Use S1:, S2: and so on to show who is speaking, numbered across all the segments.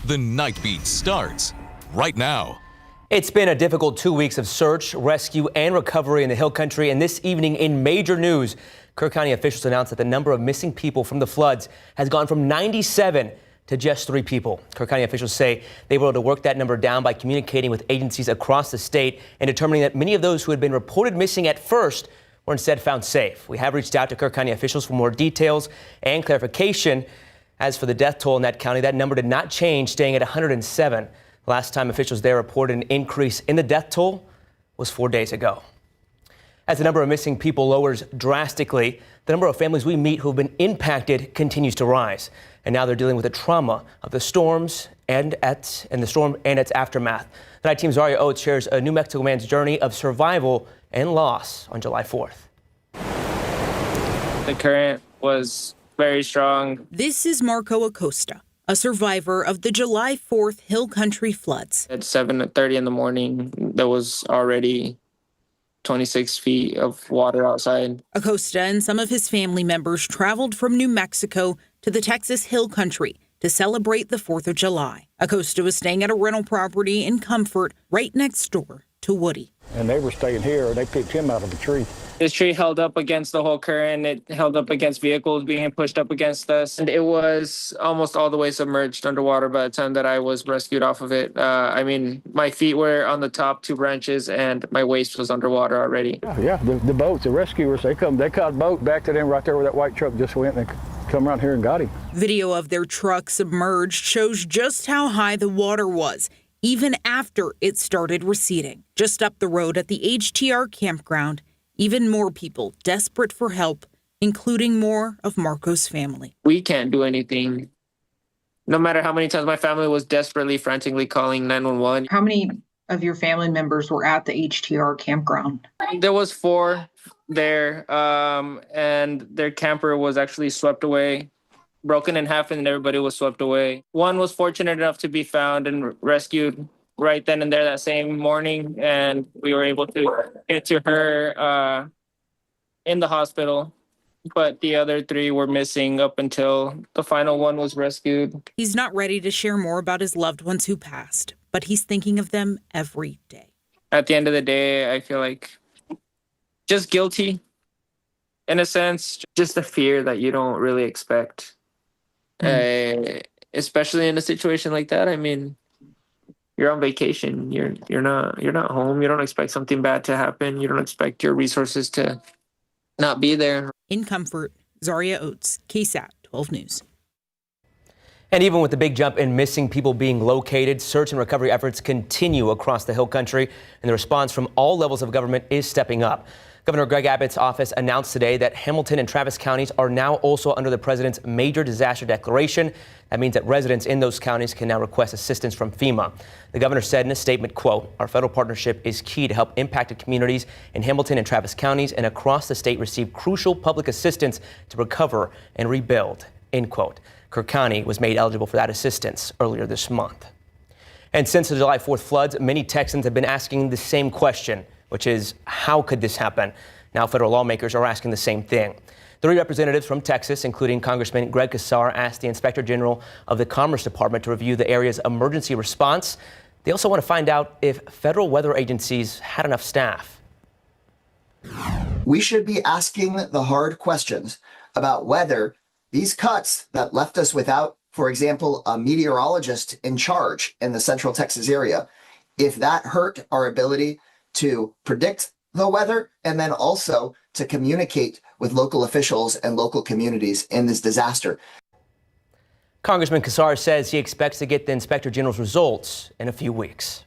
S1: The Nightbeat starts right now.
S2: It's been a difficult 2 weeks of search, rescue, and recovery in the Hill Country. And this evening, in major news, Kirk County officials announced that the number of missing people from the floods has gone from 97 to just 3 people. Kirk County officials say they were able to work that number down by communicating with agencies across the state and determining that many of those who had been reported missing at first were instead found safe. We have reached out to Kirk County officials for more details and clarification. As for the death toll in that county, that number did not change, staying at 107. Last time officials there reported an increase in the death toll was 4 days ago. As the number of missing people lowers drastically, the number of families we meet who have been impacted continues to rise. And now they're dealing with the trauma of the storms and the storm and its aftermath. The Night Team's Zaria Oates shares a New Mexico man's journey of survival and loss on July 4th.
S3: The current was very strong.
S4: This is Marco Acosta, a survivor of the July 4th Hill Country floods.
S3: At 7:30 in the morning, there was already 26 feet of water outside.
S4: Acosta and some of his family members traveled from New Mexico to the Texas Hill Country to celebrate the 4th of July. Acosta was staying at a rental property in Comfort right next door to Woody.
S5: And they were staying here. They picked him out of a tree.
S3: This tree held up against the whole current. It held up against vehicles being pushed up against us. And it was almost all the way submerged underwater by the time that I was rescued off of it. My feet were on the top 2 branches and my waist was underwater already.
S5: Yeah, the boats, the rescuers, they caught a boat back to them right there where that white truck just went, and they come around here and got him.
S4: Video of their truck submerged shows just how high the water was, even after it started receding. Just up the road at the HTR campground, even more people desperate for help, including more of Marco's family.
S3: We can't do anything. No matter how many times my family was desperately, frantically calling 911.
S6: How many of your family members were at the HTR campground?
S3: There was 4 there, and their camper was actually swept away, broken in half, and everybody was swept away. One was fortunate enough to be found and rescued right then and there that same morning, and we were able to get to her in the hospital. But the other 3 were missing up until the final one was rescued.
S4: He's not ready to share more about his loved ones who passed, but he's thinking of them every day.
S3: At the end of the day, I feel like just guilty, in a sense. Just the fear that you don't really expect, especially in a situation like that. I mean, you're on vacation. You're not home. You don't expect something bad to happen. You don't expect your resources to not be there.
S4: In Comfort, Zaria Oates, KSAT 12 News.
S2: And even with the big jump in missing people being located, search and recovery efforts continue across the Hill Country, and the response from all levels of government is stepping up. Governor Greg Abbott's office announced today that Hamilton and Travis counties are now also under the president's major disaster declaration. That means that residents in those counties can now request assistance from FEMA. The governor said in a statement, quote, "Our federal partnership is key to help impacted communities in Hamilton and Travis counties and across the state receive crucial public assistance to recover and rebuild," end quote. Kirk County was made eligible for that assistance earlier this month. And since the July 4th floods, many Texans have been asking the same question, which is, how could this happen? Now federal lawmakers are asking the same thing. 3 representatives from Texas, including Congressman Greg Casar, asked the Inspector General of the Commerce Department to review the area's emergency response. They also want to find out if federal weather agencies had enough staff.
S7: We should be asking the hard questions about whether these cuts that left us without, for example, a meteorologist in charge in the Central Texas area, if that hurt our ability to predict the weather and then also to communicate with local officials and local communities in this disaster.
S2: Congressman Casar says he expects to get the Inspector General's results in a few weeks.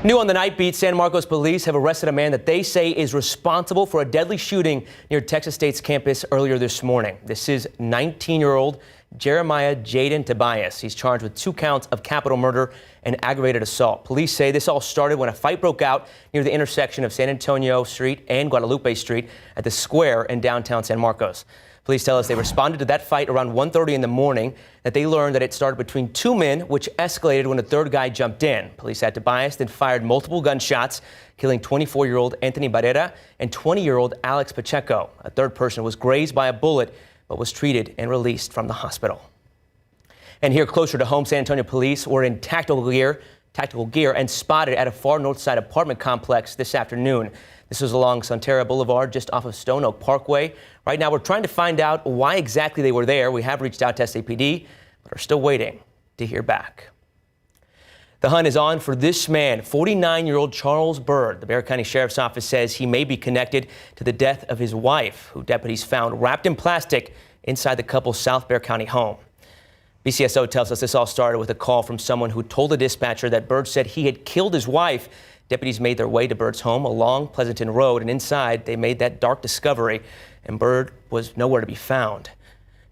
S2: New on the Nightbeat, San Marcos police have arrested a man that they say is responsible for a deadly shooting near Texas State's campus earlier this morning. This is 19-year-old Jeremiah Jaden Tobias. He's charged with 2 counts of capital murder and aggravated assault. Police say this all started when a fight broke out near the intersection of San Antonio Street and Guadalupe Street at the square in downtown San Marcos. Police tell us they responded to that fight around 1:30 in the morning, that they learned that it started between 2 men, which escalated when a 3rd guy jumped in. Police said Tobias then fired multiple gunshots, killing 24-year-old Anthony Barrera and 20-year-old Alex Pacheco. A 3rd person was grazed by a bullet but was treated and released from the hospital. And here closer to home, San Antonio police were in tactical gear and spotted at a far north side apartment complex this afternoon. This was along Sonterra Boulevard, just off of Stone Oak Parkway. Right now, we're trying to find out why exactly they were there. We have reached out to SAPD, but are still waiting to hear back. The hunt is on for this man, 49-year-old Charles Bird. The Bexar County Sheriff's Office says he may be connected to the death of his wife, who deputies found wrapped in plastic inside the couple's South Bexar County home. BCSO tells us this all started with a call from someone who told the dispatcher that Bird said he had killed his wife. Deputies made their way to Bird's home along Pleasanton Road, and inside they made that dark discovery, and Bird was nowhere to be found.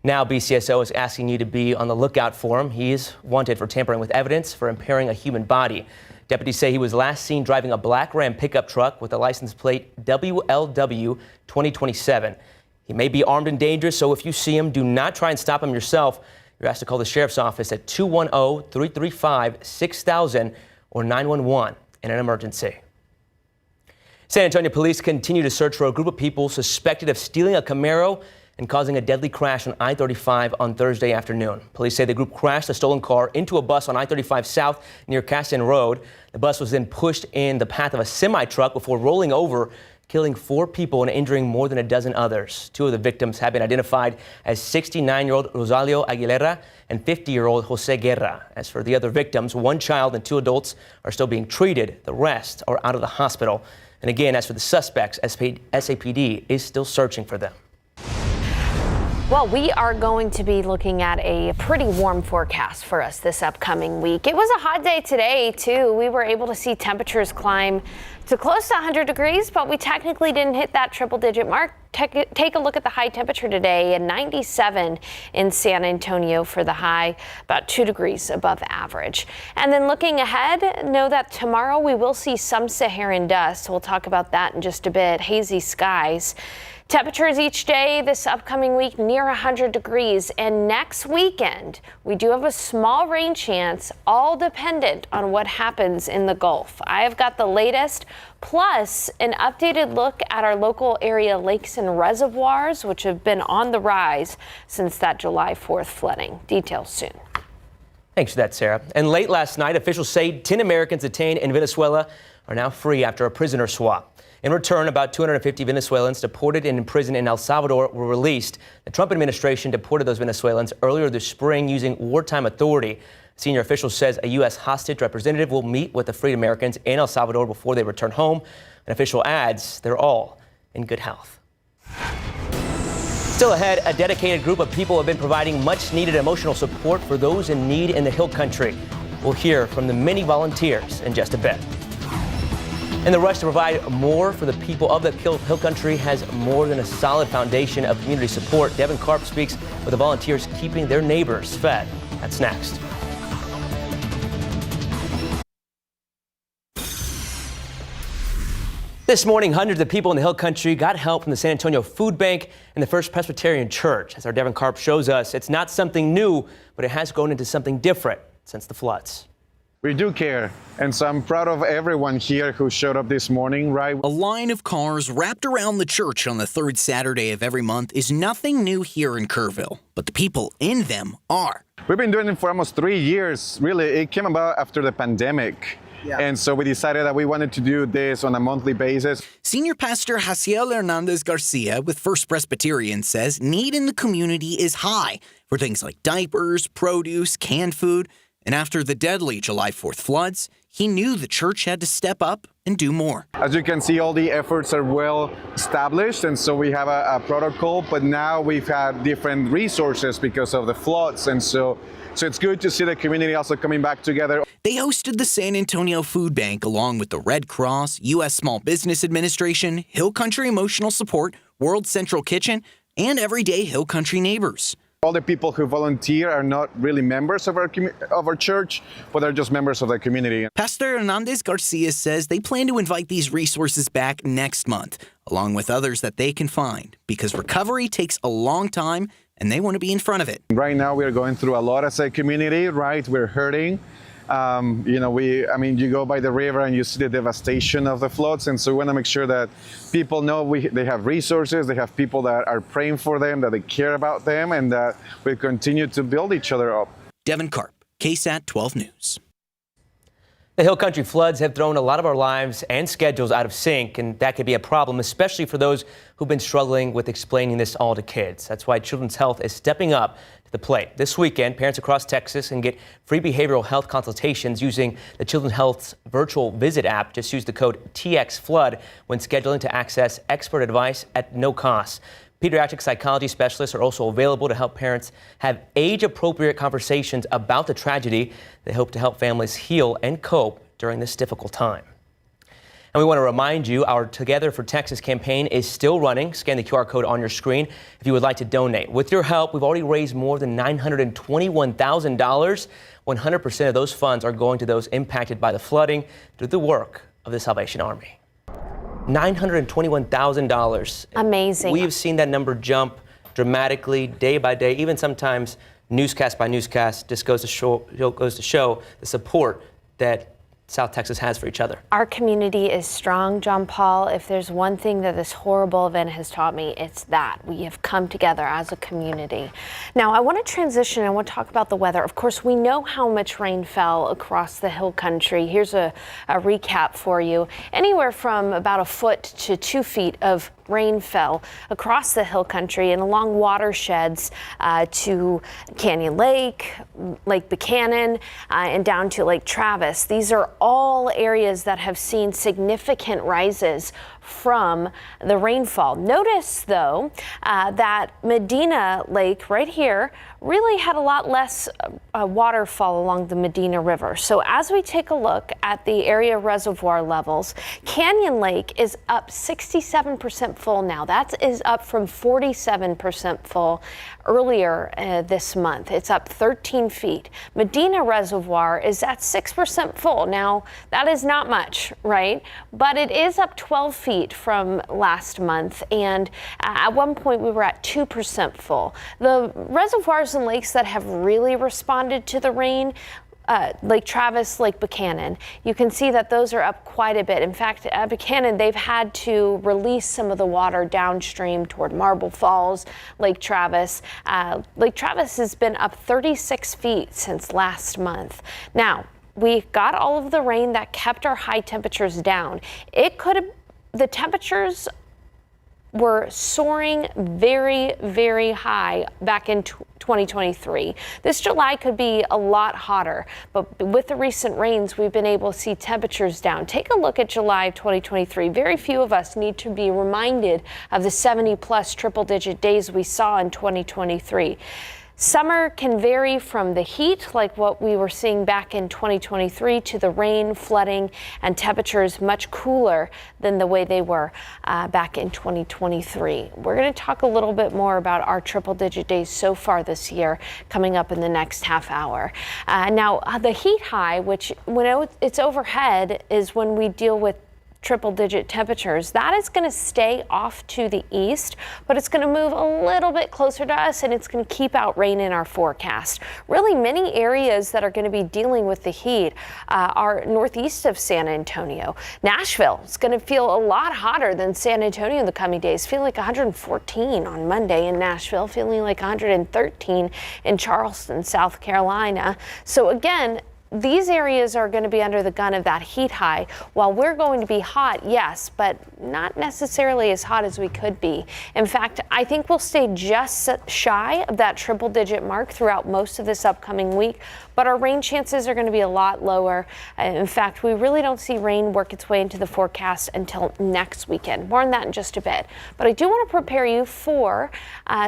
S2: Now BCSO is asking you to be on the lookout for him. He is wanted for tampering with evidence for impairing a human body. Deputies say he was last seen driving a black Ram pickup truck with a license plate WLW 2027. He may be armed and dangerous, so if you see him, do not try and stop him yourself. You're asked to call the Sheriff's Office at 210-335-6000 or 911 in an emergency. San Antonio police continue to search for a group of people suspected of stealing a Camaro and causing a deadly crash on I-35 on Thursday afternoon. Police say the group crashed a stolen car into a bus on I-35 South near Caston Road. The bus was then pushed in the path of a semi-truck before rolling over, killing 4 people and injuring more than a dozen others. 2 of the victims have been identified as 69-year-old Rosalio Aguilera and 50-year-old Jose Guerra. As for the other victims, 1 child and 2 adults are still being treated. The rest are out of the hospital. And again, as for the suspects, SAPD is still searching for them.
S8: Well, we are going to be looking at a pretty warm forecast for us this upcoming week. It was a hot day today, too. We were able to see temperatures climb to close to 100 degrees, but we technically didn't hit that triple-digit mark. Take a look at the high temperature today, at 97 in San Antonio for the high, about 2 degrees above average. And then looking ahead, know that tomorrow we will see some Saharan dust. We'll talk about that in just a bit. Hazy skies. Temperatures each day this upcoming week near 100 degrees. And next weekend, we do have a small rain chance, all dependent on what happens in the Gulf. I have got the latest, plus an updated look at our local area lakes and reservoirs, which have been on the rise since that July 4th flooding. Details soon.
S2: Thanks for that, Sarah. And late last night, officials say 10 Americans detained in Venezuela are now free after a prisoner swap. In return, about 250 Venezuelans deported and imprisoned in El Salvador were released. The Trump administration deported those Venezuelans earlier this spring using wartime authority. A senior official says a U.S. hostage representative will meet with the freed Americans in El Salvador before they return home. An official adds they're all in good health. Still ahead, a dedicated group of people have been providing much-needed emotional support for those in need in the Hill Country. We'll hear from the many volunteers in just a bit. And the rush to provide more for the people of the Hill Country has more than a solid foundation of community support. Devin Karp speaks with the volunteers keeping their neighbors fed. That's next. This morning, hundreds of people in the Hill Country got help from the San Antonio Food Bank and the First Presbyterian Church. As our Devin Karp shows us, it's not something new, but it has grown into something different since the floods.
S9: We do care, and so I'm proud of everyone here who showed up this morning, right?
S10: A line of cars wrapped around the church on the 3rd Saturday of every month is nothing new here in Kerrville, but the people in them are.
S9: We've been doing it for almost 3 years. Really, it came about after the pandemic. Yeah. And so we decided that we wanted to do this on a monthly basis.
S10: Senior Pastor Jaciel Hernandez Garcia with First Presbyterian says need in the community is high for things like diapers, produce, canned food. And after the deadly July 4th floods, he knew the church had to step up and do more.
S9: As you can see, all the efforts are well established, and so we have a protocol, but now we've had different resources because of the floods, and so it's good to see the community also coming back together.
S10: They hosted the San Antonio Food Bank along with the Red Cross, U.S. Small Business Administration, Hill Country Emotional Support, World Central Kitchen, and everyday Hill Country neighbors.
S9: All the people who volunteer are not really members of our church, but they're just members of the community.
S10: Pastor Hernandez Garcia says they plan to invite these resources back next month, along with others that they can find, because recovery takes a long time and they want to be in front of it.
S9: Right now, we are going through a lot as a community, right? We're hurting. You go by the river and you see the devastation of the floods. And so we want to make sure that people know they have resources, they have people that are praying for them, that they care about them, and that we continue to build each other up.
S10: Devin Karp, KSAT 12 News.
S2: The Hill Country floods have thrown a lot of our lives and schedules out of sync, and that could be a problem, especially for those who've been struggling with explaining this all to kids. That's why Children's Health is stepping up to the plate. This weekend, parents across Texas can get free behavioral health consultations using the Children's Health's virtual visit app. Just use the code TXFlood when scheduling to access expert advice at no cost. Pediatric psychology specialists are also available to help parents have age-appropriate conversations about the tragedy. They hope to help families heal and cope during this difficult time. And we want to remind you, our Together for Texas campaign is still running. Scan the QR code on your screen if you would like to donate. With your help, we've already raised more than $921,000. 100% of those funds are going to those impacted by the flooding through the work of the Salvation Army. $921,000.
S8: Amazing.
S2: We have seen that number jump dramatically day by day, even sometimes newscast by newscast. Just goes to show the support that South Texas has for each other.
S8: Our community is strong, John Paul. If there's one thing that this horrible event has taught me, it's that we have come together as a community. Now, I want to transition. I want to talk about the weather. Of course, we know how much rain fell across the Hill Country. Here's a recap for you. Anywhere from about 1 foot to 2 feet of rain fell across the Hill Country and along watersheds to Canyon Lake, Lake Buchanan, and down to Lake Travis. These are all areas that have seen significant rises from the rainfall. Notice, though, that Medina Lake right here really had a lot less waterfall along the Medina River. So as we take a look at the area reservoir levels, Canyon Lake is up 67% full now. That is up from 47% full earlier this month. It's up 13 feet. Medina Reservoir is at 6% full. Now, that is not much, right? But it is up 12 feet from last month, and at one point we were at 2% full. The reservoirs and lakes that have really responded to the rain, Lake Travis, Lake Buchanan, you can see that those are up quite a bit. In fact, at Buchanan, they've had to release some of the water downstream toward Marble Falls, Lake Travis. Lake Travis has been up 36 feet since last month. Now, we got all of the rain that kept our high temperatures down. The temperatures were soaring very, very high back in 2023. This July could be a lot hotter, but with the recent rains, we've been able to see temperatures down. Take a look at July of 2023. Very few of us need to be reminded of the 70-plus triple-digit days we saw in 2023. Summer can vary from the heat, like what we were seeing back in 2023, to the rain, flooding, and temperatures much cooler than the way they were back in 2023. We're going to talk a little bit more about our triple-digit days so far this year coming up in the next half hour. Now, the heat high, which when it's overhead, is when we deal with triple-digit temperatures. That is going to stay off to the east, but it's going to move a little bit closer to us, and it's going to keep out rain in our forecast. Really, many areas that are going to be dealing with the heat are northeast of San Antonio. Nashville is going to feel a lot hotter than San Antonio in the coming days. Feeling like 114 on Monday in Nashville, feeling like 113 in Charleston, South Carolina. So again, these areas are going to be under the gun of that heat high. While we're going to be hot, yes, but not necessarily as hot as we could be. In fact, I think we'll stay just shy of that triple-digit mark throughout most of this upcoming week, but our rain chances are going to be a lot lower. In fact, we really don't see rain work its way into the forecast until next weekend. More on that in just a bit. But I do want to prepare you for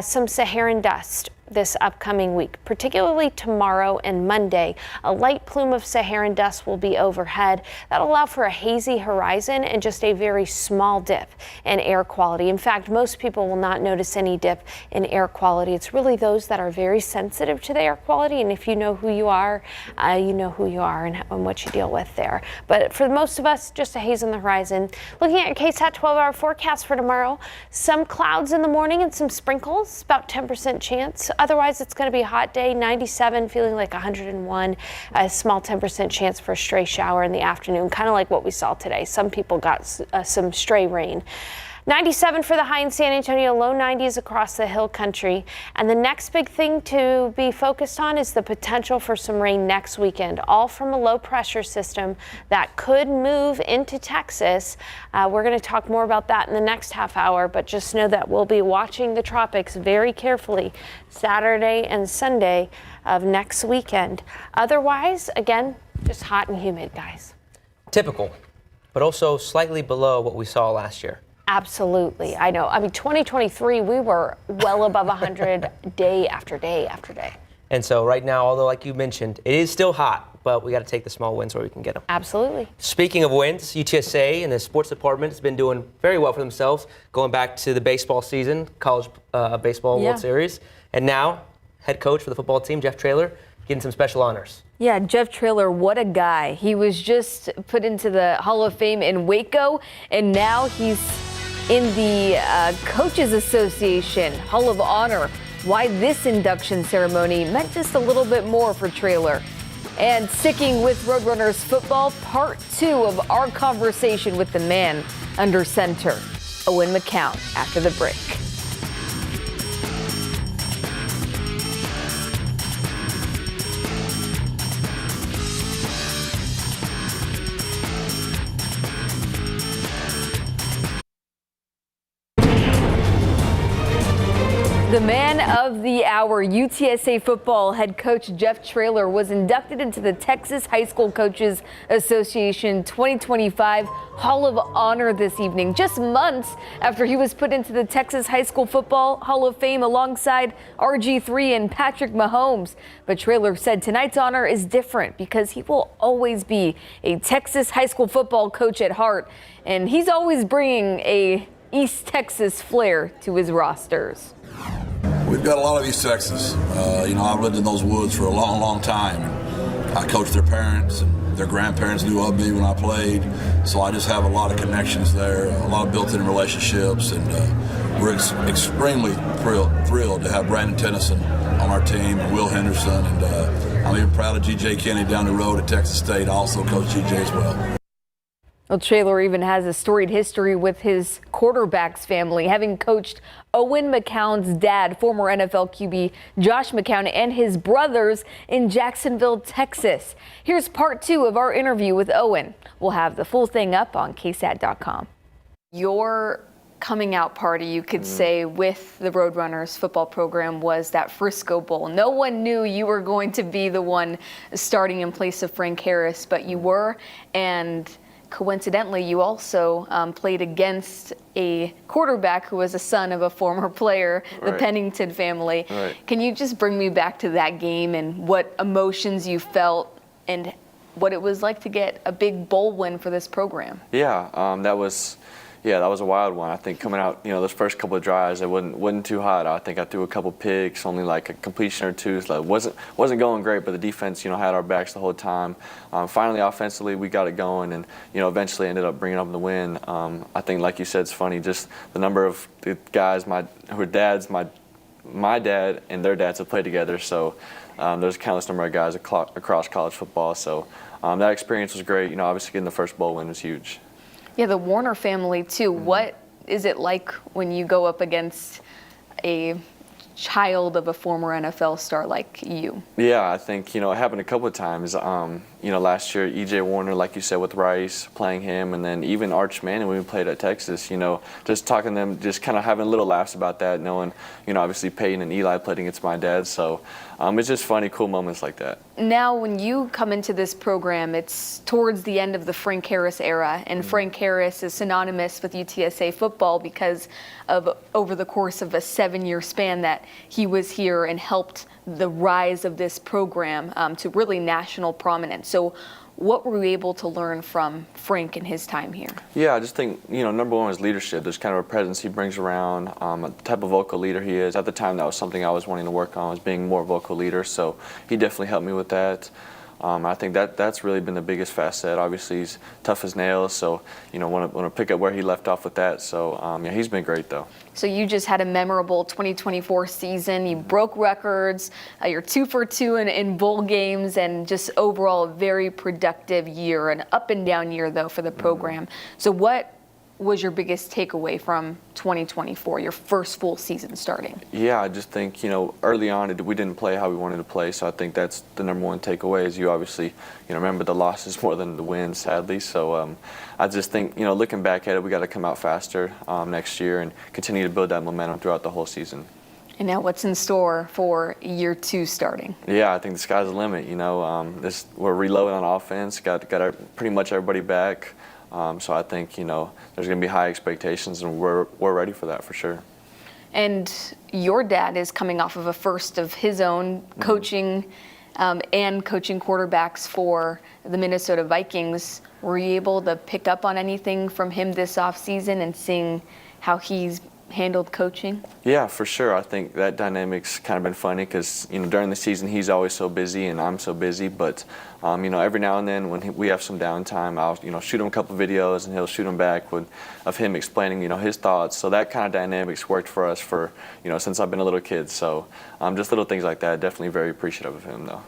S8: some Saharan dust this upcoming week, particularly tomorrow and Monday. A light plume of Saharan dust will be overhead. That'll allow for a hazy horizon and just a very small dip in air quality. In fact, most people will not notice any dip in air quality. It's really those that are very sensitive to the air quality, and if you know who you are and what you deal with there. But for most of us, just a haze on the horizon. Looking at your KSAT 12-hour forecast for tomorrow, some clouds in the morning and some sprinkles, about 10% chance. Otherwise, it's going to be a hot day, 97, feeling like 101, a small 10% chance for a stray shower in the afternoon, kind of like what we saw today. Some people got some stray rain. 97 for the high in San Antonio, low 90s across the hill country. And the next big thing to be focused on is the potential for some rain next weekend, all from a low pressure system that could move into Texas. We're going to talk more about that in the next half hour, but just know that we'll be watching the tropics very carefully Saturday and Sunday of next weekend. Otherwise, again, just hot and humid, guys.
S2: Typical, but also slightly below what we saw last year.
S8: Absolutely. I know. I mean, 2023, we were well above 100 day after day after day.
S2: And so right now, although like you mentioned, it is still hot, but we got to take the small wins where we can get them.
S8: Absolutely.
S2: Speaking of wins, UTSA and the sports department has been doing very well for themselves, going back to the baseball season, college baseball World Series. And now, head coach for the football team, Jeff Traylor, getting some special honors.
S11: Yeah, Jeff Traylor, what a guy. He was just put into the Hall of Fame in Waco, and now he's in the Coaches Association Hall of Honor. Why this induction ceremony meant just a little bit more for Traylor. And sticking with Roadrunners football, part 2 of our conversation with the man under center, Owen McCown, after the break. The man of the hour, UTSA football head coach Jeff Traylor, was inducted into the Texas High School Coaches Association 2025 Hall of Honor this evening, just months after he was put into the Texas High School Football Hall of Fame alongside RG3 and Patrick Mahomes. But Traylor said tonight's honor is different because he will always be a Texas high school football coach at heart, and he's always bringing a East Texas flair to his rosters.
S12: We've got a lot of East Texas. I've lived in those woods for a long, long time. I coached their parents, and their grandparents knew of me when I played. So I just have a lot of connections there, a lot of built-in relationships, and we're extremely thrilled to have Brandon Tennyson on our team, and Will Henderson, and I'm even proud of G.J. Kenny down the road at Texas State. I also coach G.J. as well.
S11: Well, Traylor even has a storied history with his quarterback's family, having coached Owen McCown's dad, former NFL QB Josh McCown, and his brothers in Jacksonville, Texas. Here's part 2 of our interview with Owen. We'll have the full thing up on KSAT.com. Your coming out party, you could say, with the Roadrunners football program was that Frisco Bowl. No one knew you were going to be the one starting in place of Frank Harris, but you were, and coincidentally, you also played against a quarterback who was a son of a former player, the Pennington family. Can you just bring me back to that game and what emotions you felt and what it was like to get a big bowl win for this program?
S13: That was a wild one. I think coming out, those first couple of drives, it wasn't too hot. I think I threw a couple picks, only like a completion or two. So it wasn't going great, but the defense, had our backs the whole time. Finally, offensively, we got it going, and eventually ended up bringing up the win. I think, like you said, it's funny just the number of the guys who are dads, my dad and their dads have played together. So there's a countless number of guys across college football. So that experience was great. Obviously getting the first bowl win was huge.
S11: Yeah, the Warner family, too. What is it like when you go up against a child of a former NFL star like you?
S13: Yeah, I think, it happened a couple of times. Last year, E.J. Warner, like you said, with Rice, playing him, and then even Arch Manning when we played at Texas, just talking to them, just kind of having little laughs about that, knowing, obviously Peyton and Eli played against my dad. So it's just funny, cool moments like that.
S11: Now, when you come into this program, it's towards the end of the Frank Harris era, and Frank Harris is synonymous with UTSA football because of over the course of a 7-year span that he was here and helped the rise of this program to really national prominence. So what were we able to learn from Frank in his time here? Yeah,
S13: I just think, number one was leadership. There's kind of a presence he brings around, the type of vocal leader he is. At the time, that was something I was wanting to work on, was being more vocal leader. So he definitely helped me with that. I think that's really been the biggest facet. Obviously, he's tough as nails, so want to pick up where he left off with that. So he's been great though.
S11: So you just had a memorable 2024 season. You broke records. You're 2 for 2 in bowl games, and just overall a very productive year, an up and down year though for the program. So what was your biggest takeaway from 2024, your first full season starting?
S13: Yeah, I just think, early on we didn't play how we wanted to play, so I think that's the number one takeaway is you obviously, remember the losses more than the wins, sadly. So I just think, looking back at it, we got to come out faster next year and continue to build that momentum throughout the whole season.
S11: And now what's in store for year 2 starting?
S13: Yeah, I think the sky's the limit. We're reloading on offense, got pretty much everybody back. So I think, there's going to be high expectations, and we're ready for that for sure.
S11: And your dad is coming off of a first of his own coaching and coaching quarterbacks for the Minnesota Vikings. Were you able to pick up on anything from him this offseason and seeing how he's handled coaching?
S13: Yeah, for sure. I think that dynamic's kind of been funny because, during the season he's always so busy and I'm so busy. But, every now and then when we have some downtime, I'll, shoot him a couple videos and he'll shoot them back of him explaining, his thoughts. So that kind of dynamics worked for us for, since I've been a little kid. So just little things like that. Definitely very appreciative of him, though.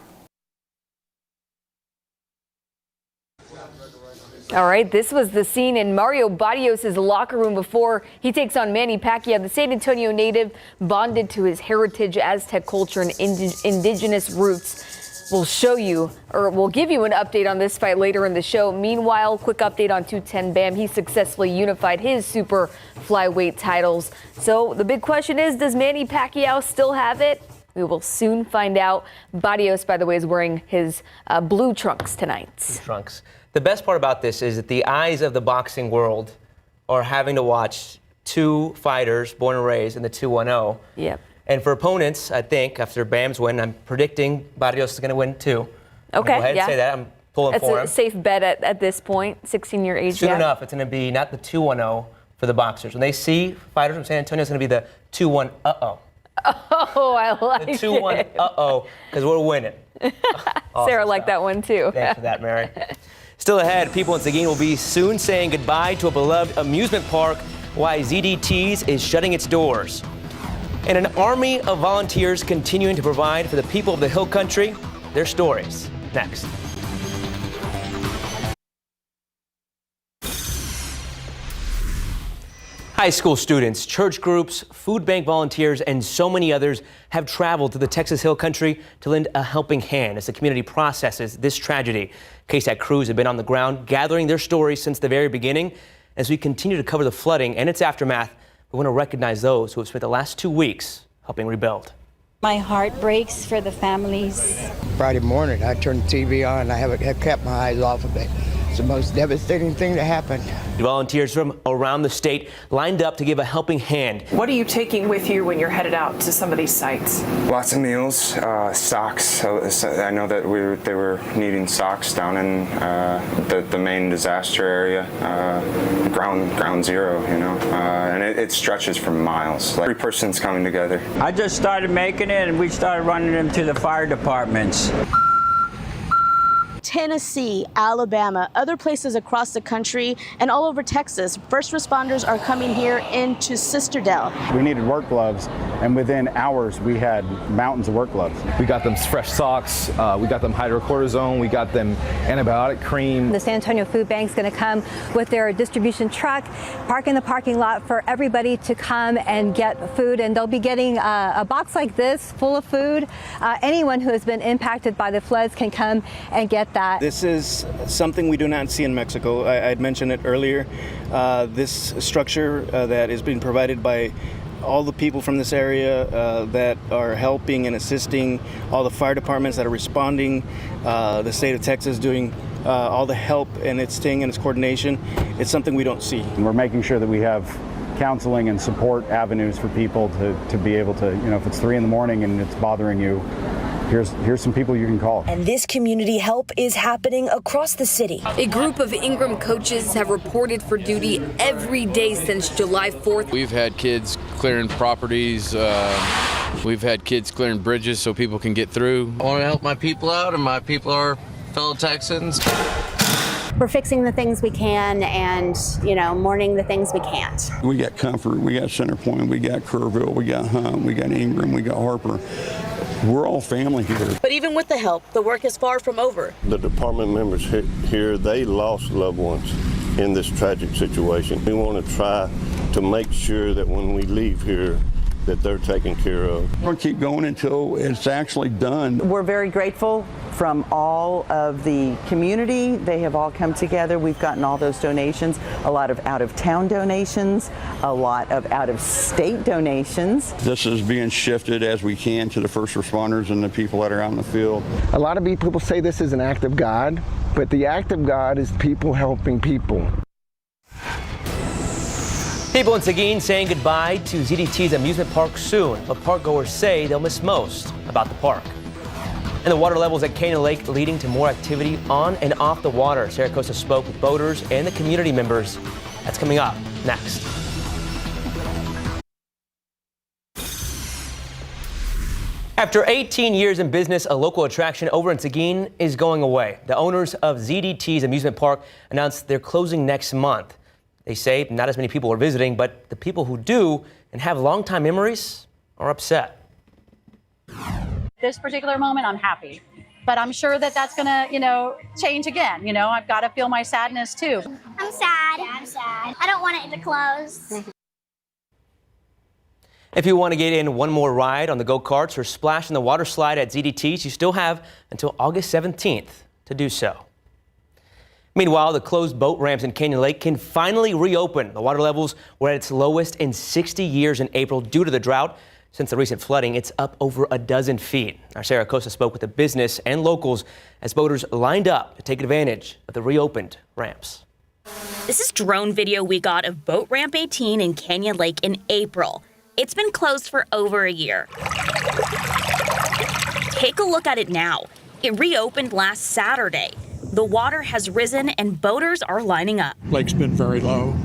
S11: All right, this was the scene in Mario Barrios' locker room before he takes on Manny Pacquiao. The San Antonio native, bonded to his heritage, Aztec culture, and indigenous roots. We'll give you an update on this fight later in the show. Meanwhile, quick update on 210 Bam. He successfully unified his super flyweight titles. So the big question is, does Manny Pacquiao still have it? We will soon find out. Barrios, by the way, is wearing his blue trunks tonight.
S2: Blue trunks. The best part about this is that the eyes of the boxing world are having to watch two fighters born and raised in the 210.
S11: Yep.
S2: And for opponents, I think, after Bam's win, I'm predicting Barrios is going to win too.
S11: Okay,
S2: go ahead and say that. I'm pulling for him.
S11: That's a safe bet at this point, 16-year age
S2: Soon
S11: gap.
S2: enough, it's going to be not the 210 for the boxers. When they see fighters from San Antonio, it's going to be the 2-1 uh-oh.
S11: Oh, I like
S2: the 2-1
S11: it.
S2: uh-oh, because we're winning. Awesome
S11: Sarah liked that one too.
S2: Thanks for that, Mary. Still ahead, people in Seguin will be soon saying goodbye to a beloved amusement park, why ZDT's is shutting its doors. And an army of volunteers continuing to provide for the people of the Hill Country. Their stories next. High school students, church groups, food bank volunteers, and so many others have traveled to the Texas Hill Country to lend a helping hand as the community processes this tragedy. KSAT crews have been on the ground gathering their stories since the very beginning. As we continue to cover the flooding and its aftermath, we want to recognize those who have spent the last 2 weeks helping rebuild.
S14: My heart breaks for the families.
S15: Friday morning, I turned the TV on and I have kept my eyes off of it. It's the most devastating thing that happened.
S2: Volunteers from around the state lined up to give a helping hand.
S16: What are you taking with you when you're headed out to some of these sites?
S17: Lots of meals, socks. So I know that they were needing socks down in the main disaster area, ground zero, and it stretches for miles. Every person's coming together.
S18: I just started making it, and we started running them to the fire departments.
S19: Tennessee, Alabama, other places across the country, and all over Texas, first responders are coming here into Sisterdale.
S5: We needed work gloves, and within hours we had mountains of work gloves.
S20: We got them fresh socks, we got them hydrocortisone, we got them antibiotic cream.
S21: The San Antonio Food Bank's going to come with their distribution truck, park in the parking lot for everybody to come and get food, and they'll be getting a box like this full of food. Anyone who has been impacted by the floods can come and get that.
S22: This is something we do not see in Mexico. I had mentioned it earlier. This structure that is being provided by all the people from this area that are helping and assisting, all the fire departments that are responding, the state of Texas doing all the help and its thing and its coordination. It's something we don't see.
S5: And we're making sure that we have counseling and support avenues for people to be able to, if it's 3 a.m. and it's bothering you, here's some people you can call.
S23: And this community help is happening across the city.
S11: A group of Ingram coaches have reported for duty every day since July 4th.
S24: We've had kids clearing properties. We've had kids clearing bridges so people can get through.
S25: I want to help my people out, and my people are fellow Texans.
S26: We're fixing the things we can and, mourning the things we can't.
S27: We got Comfort, we got Centerpoint, we got Kerrville, we got Hunt, we got Ingram, we got Harper. We're all family here.
S19: But even with the help, the work is far from over.
S28: The department members here, they lost loved ones
S1: in this tragic situation. We want to try to make sure that when we leave here, that they're taken care of.
S27: We're going to keep going until it's actually done.
S3: We're very grateful from all of the community. They have all come together. We've gotten all those donations, a lot of out-of-town donations, a lot of out-of-state donations.
S27: This is being shifted as we can to the first responders and the people that are out in the field.
S4: A lot of people say this is an act of God, but the act of God is people helping people.
S2: People in Seguin saying goodbye to ZDT's amusement park soon, but park goers say they'll miss most about the park. And the water levels at Canyon Lake leading to more activity on and off the water. Sarah Costa spoke with boaters and the community members. That's coming up next. After 18 years in business, a local attraction over in Seguin is going away. The owners of ZDT's amusement park announced they're closing next month. They say not as many people are visiting, but the people who do and have longtime memories are upset.
S6: This particular moment, I'm happy, but I'm sure that that's gonna, change again. I've got to feel my sadness too.
S7: I'm sad. Yeah, I'm sad. I don't want it to close.
S2: If you want to get in one more ride on the go-karts or splash in the water slide at ZDT's, you still have until August 17th to do so. Meanwhile, the closed boat ramps in Canyon Lake can finally reopen. The water levels were at its lowest in 60 years in April due to the drought. Since the recent flooding, it's up over a dozen feet. Our Sarah Costa spoke with the business and locals as boaters lined up to take advantage of the reopened ramps.
S9: This is drone video we got of Boat Ramp 18 in Canyon Lake in April. It's been closed for over a year. Take a look at it now. It reopened last Saturday. The water has risen and boaters are lining up.
S10: Lake's been very low.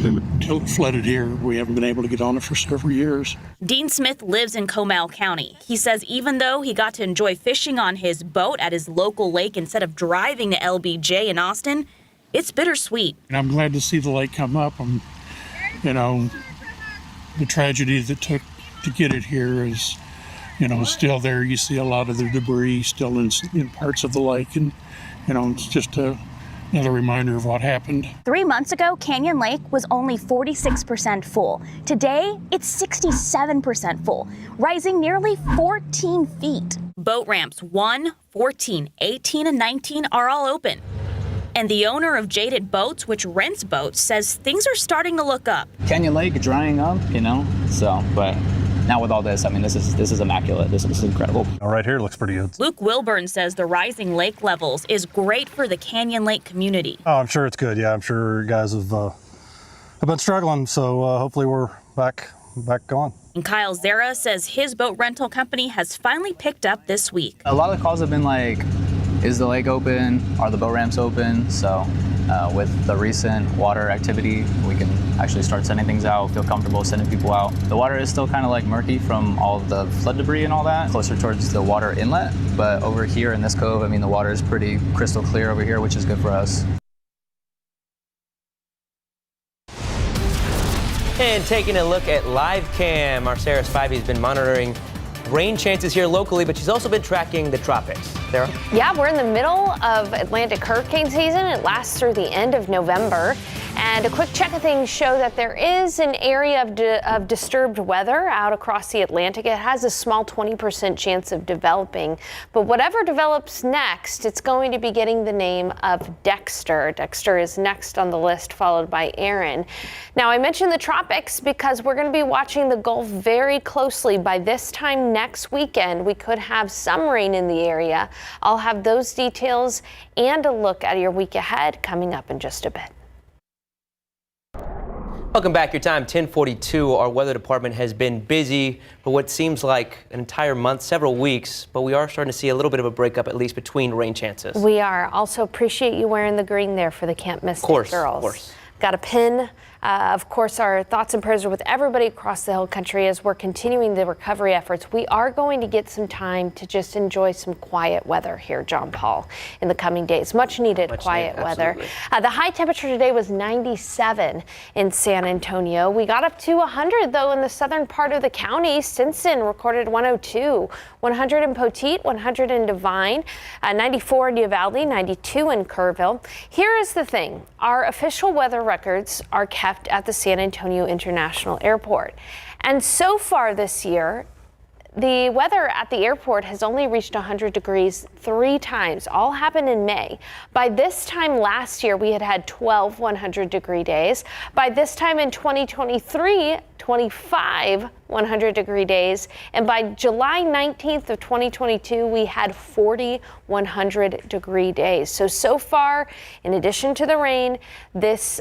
S10: Until it flooded here, we haven't been able to get on it for several years.
S9: Dean Smith lives in Comal County. He says even though he got to enjoy fishing on his boat at his local lake instead of driving to LBJ in Austin, it's bittersweet.
S10: And I'm glad to see the lake come up. The tragedy that took to get it here is, still there. You see a lot of the debris still in parts of the lake, and it's just another reminder of what happened.
S9: 3 months ago, Canyon Lake was only 46% full. Today, it's 67% full, rising nearly 14 feet. Boat ramps 1, 14, 18, and 19 are all open. And the owner of Jaded Boats, which rents boats, says things are starting to look up.
S28: Canyon Lake drying up, but now with all this, this is immaculate. This is incredible.
S29: Right here looks pretty good.
S9: Luke Wilburn says the rising lake levels is great for the Canyon Lake community.
S29: Oh, I'm sure it's good. Yeah, I'm sure you guys have been struggling, so hopefully we're back going.
S9: And Kyle Zara says his boat rental company has finally picked up this week.
S28: A lot of the calls have been like, is the lake open? Are the boat ramps open? So with the recent water activity, we can actually start sending things out, feel comfortable sending people out. The water is still kind of like murky from all of the flood debris and all that, closer towards the water inlet. But over here in this cove, the water is pretty crystal clear over here, which is good for us.
S2: And taking a look at live cam, our Sarah Spivey has been monitoring rain chances here locally, but she's also been tracking the tropics. Sarah?
S8: Yeah, we're in the middle of Atlantic hurricane season. It lasts through the end of November. And a quick check of things show that there is an area of disturbed weather out across the Atlantic. It has a small 20% chance of developing. But whatever develops next, it's going to be getting the name of Dexter. Dexter is next on the list, followed by Aaron. Now, I mentioned the tropics because we're going to be watching the Gulf very closely. By this time next weekend, we could have some rain in the area. I'll have those details and a look at your week ahead coming up in just a bit.
S2: Welcome back. Your time, 10:42. Our weather department has been busy for what seems like an entire month, several weeks, but we are starting to see a little bit of a breakup, at least between rain chances.
S8: We are. Also appreciate you wearing the green there for the Can't Miss It girls.
S2: Of course.
S8: Got a pin Of course, our thoughts and prayers are with everybody across the Hill Country as we're continuing the recovery efforts. We are going to get some time to just enjoy some quiet weather here, John Paul, in the coming days. Much needed quiet weather. The high temperature today was 97 in San Antonio. We got up to 100, though, in the southern part of the county. Stinson recorded 102, 100 in Poteet, 100 in Devine, 94 in Uvalde, 92 in Kerrville. Here is the thing. Our official weather records are kept at the San Antonio International Airport. And so far this year, the weather at the airport has only reached 100 degrees 3 times. All happened in May. By this time last year, we had 12 100-degree days. By this time in 2023, 25 100-degree days. And by July 19th of 2022, we had 40 100-degree days. So far, in addition to the rain, this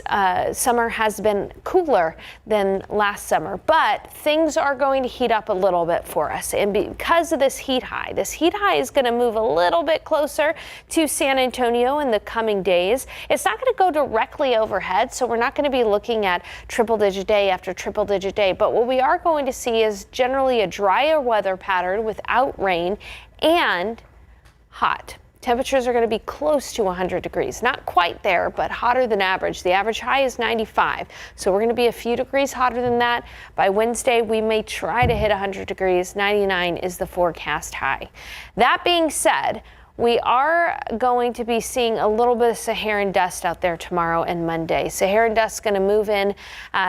S8: summer has been cooler than last summer. But things are going to heat up a little bit for us. And because of this heat high is going to move a little bit closer to San Antonio in the coming days. It's not going to go directly overhead, so we're not going to be looking at triple-digit day after triple-digit day. But what we are going to see is generally a drier weather pattern without rain and hot. Temperatures are going to be close to 100 degrees. Not quite there, but hotter than average. The average high is 95. So we're going to be a few degrees hotter than that. By Wednesday, we may try to hit 100 degrees. 99 is the forecast high. That being said, we are going to be seeing a little bit of Saharan dust out there tomorrow and Monday. Saharan dust is going to move in.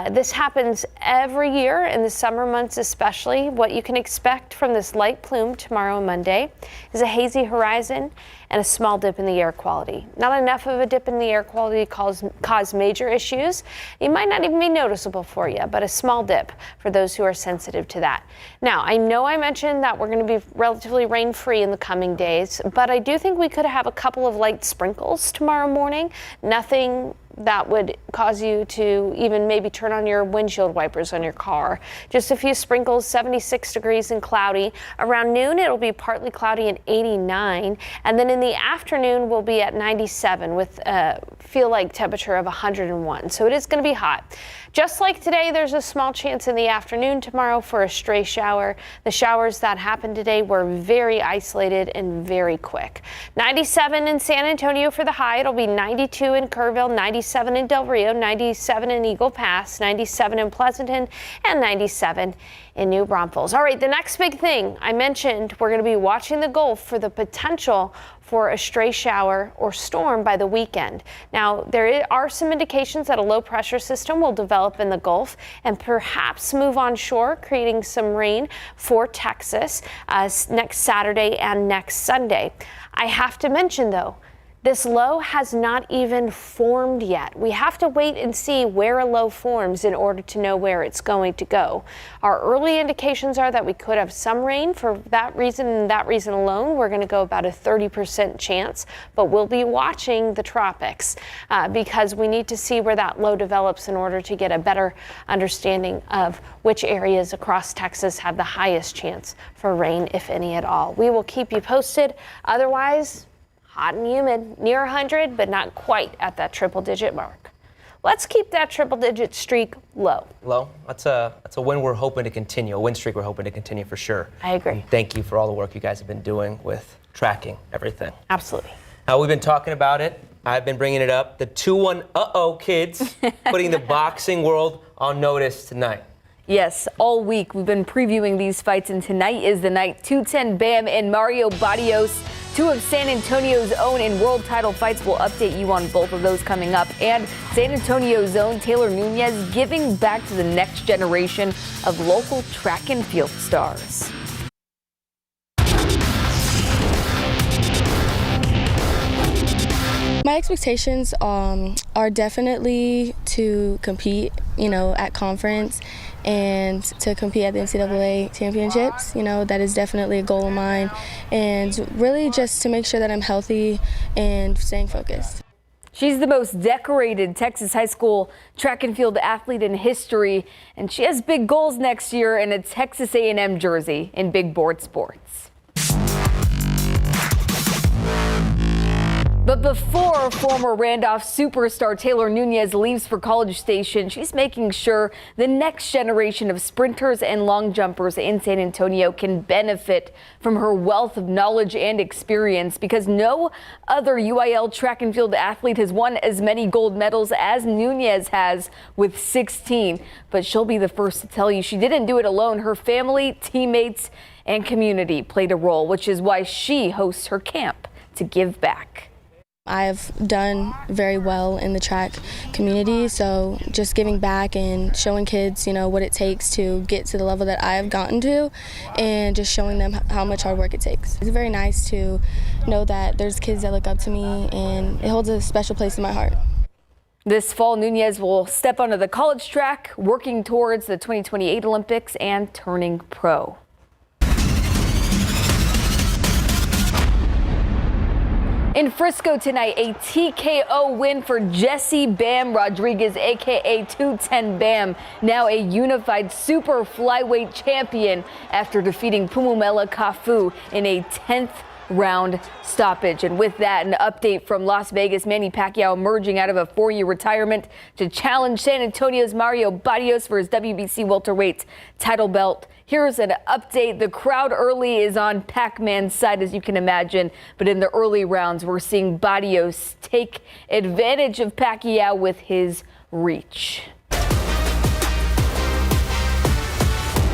S8: This happens every year in the summer months especially. What you can expect from this light plume tomorrow and Monday is a hazy horizon and a small dip in the air quality. Not enough of a dip in the air quality to cause major issues. It might not even be noticeable for you, but a small dip for those who are sensitive to that. Now, I know I mentioned that we're going to be relatively rain-free in the coming days, but I do think we could have a couple of light sprinkles tomorrow morning. Nothing that would cause you to even maybe turn on your windshield wipers on your car. Just a few sprinkles, 76 degrees and cloudy. Around noon, it'll be partly cloudy and 89. And then in the afternoon, we'll be at 97 with a feel-like temperature of 101. So it is going to be hot. Just like today, there's a small chance in the afternoon tomorrow for a stray shower. The showers that happened today were very isolated and very quick. 97 in San Antonio for the high. It'll be 92 in Kerrville, 97 in Del Rio, 97 in Eagle Pass, 97 in Pleasanton, and 97 in New Braunfels. All right, the next big thing I mentioned, we're going to be watching the Gulf for the potential for a stray shower or storm by the weekend. Now, there are some indications that a low pressure system will develop in the Gulf and perhaps move on shore, creating some rain for Texas next Saturday and next Sunday. I have to mention, though, this low has not even formed yet. We have to wait and see where a low forms in order to know where it's going to go. Our early indications are that we could have some rain. For that reason and that reason alone, we're going to go about a 30% chance, but we'll be watching the tropics because we need to see where that low develops in order to get a better understanding of which areas across Texas have the highest chance for rain, if any at all. We will keep you posted. Otherwise, hot and humid, near 100, but not quite at that triple-digit mark. Let's keep that triple-digit streak low.
S2: Low? That's a win we're hoping to continue, a win streak we're hoping to continue for sure.
S8: I agree.
S2: And thank you for all the work you guys have been doing with tracking everything.
S8: Absolutely.
S2: We've been talking about it. I've been bringing it up. The 2-1 kids putting the boxing world on notice tonight.
S11: Yes, all week we've been previewing these fights, and tonight is the night. 210 Bam and Mario Barrios, two of San Antonio's own in world title fights. We'll update you on both of those coming up. And San Antonio's own Taylor Nunez giving back to the next generation of local track and field stars.
S12: My expectations are definitely to compete, at conference and to compete at the NCAA championships. That is definitely a goal of mine, and really just to make sure that I'm healthy and staying focused.
S11: She's the most decorated Texas high school track and field athlete in history, and she has big goals next year in a Texas A&M jersey in big board sports. But before former Randolph superstar Taylor Nunez leaves for College Station, she's making sure the next generation of sprinters and long jumpers in San Antonio can benefit from her wealth of knowledge and experience, because no other UIL track and field athlete has won as many gold medals as Nunez has, with 16. But she'll be the first to tell you she didn't do it alone. Her family, teammates, and community played a role, which is why she hosts her camp to give back.
S12: I've done very well in the track community, so just giving back and showing kids, what it takes to get to the level that I've gotten to, and just showing them how much hard work it takes. It's very nice to know that there's kids that look up to me, and it holds a special place in my heart.
S11: This fall, Nunez will step onto the college track, working towards the 2028 Olympics and turning pro. In Frisco tonight, a TKO win for Jesse Bam Rodriguez, aka 210 Bam, now a unified super flyweight champion after defeating Pumumela Kafu in a 10th round stoppage. And with that, an update from Las Vegas. Manny Pacquiao emerging out of a 4-year retirement to challenge San Antonio's Mario Barrios for his WBC welterweight title belt. Here's an update. The crowd early is on Pac-Man's side, as you can imagine, but in the early rounds, we're seeing Barrios take advantage of Pacquiao with his reach.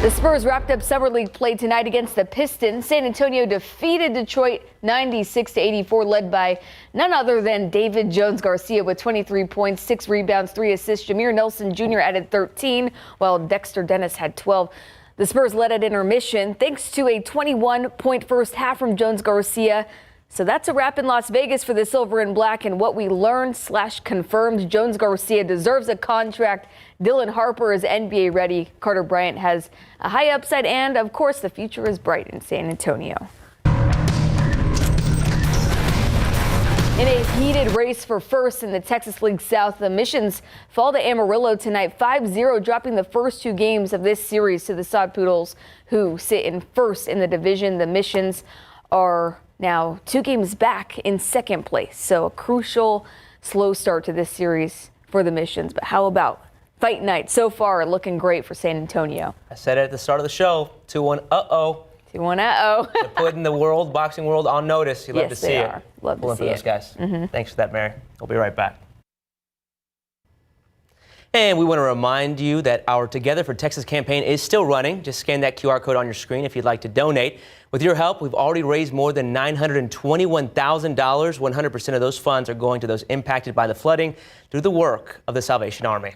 S11: The Spurs wrapped up Summer League play tonight against the Pistons. San Antonio defeated Detroit 96-84, led by none other than David Jones-Garcia with 23 points, 6 rebounds, 3 assists. Jameer Nelson Jr. added 13, while Dexter Dennis had 12. The Spurs led at intermission thanks to a 21-point first half from Jones-Garcia. So that's a wrap in Las Vegas for the Silver and Black. And what we learned/confirmed, Jones-Garcia deserves a contract. Dylan Harper is NBA ready. Carter Bryant has a high upside. And, of course, the future is bright in San Antonio. In a heated race for first in the Texas League South, the Missions fall to Amarillo tonight 5-0, dropping the first 2 games of this series to the Sod Poodles, who sit in first in the division. The Missions are now 2 games back in second place. So a crucial slow start to this series for the Missions. But how about fight night? So far, looking great for San Antonio.
S2: I said it at the start of the show, 2-1, uh-oh.
S11: 2-1, uh-oh.
S2: They're putting the boxing world on notice. You love to see it.
S11: Love to see
S2: for those
S11: it.
S2: guys. Thanks for that, Mary. We'll be right back. And we want to remind you that our Together for Texas campaign is still running. Just scan that QR code on your screen if you'd like to donate. With your help, we've already raised more than $921,000. 100% of those funds are going to those impacted by the flooding through the work of the Salvation Army.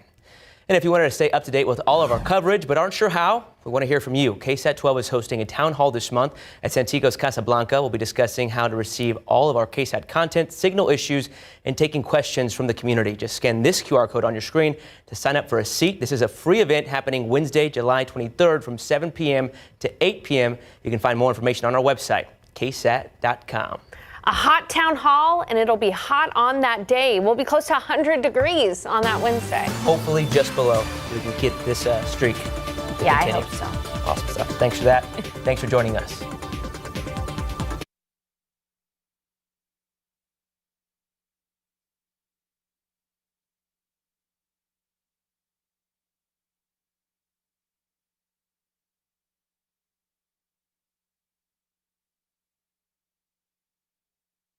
S2: And if you wanted to stay up to date with all of our coverage but aren't sure how, we want to hear from you. KSAT 12 is hosting a town hall this month at Santiago's Casablanca. We'll be discussing how to receive all of our KSAT content, signal issues, and taking questions from the community. Just scan this QR code on your screen to sign up for a seat. This is a free event happening Wednesday, July 23rd from 7 p.m. to 8 p.m. You can find more information on our website, ksat.com.
S8: A hot town hall, and it'll be hot on that day. We'll be close to 100 degrees on that Wednesday.
S2: Hopefully just below. We can get this streak.
S8: Yeah, I hope so.
S2: Awesome stuff. Thanks for that. Thanks for joining us.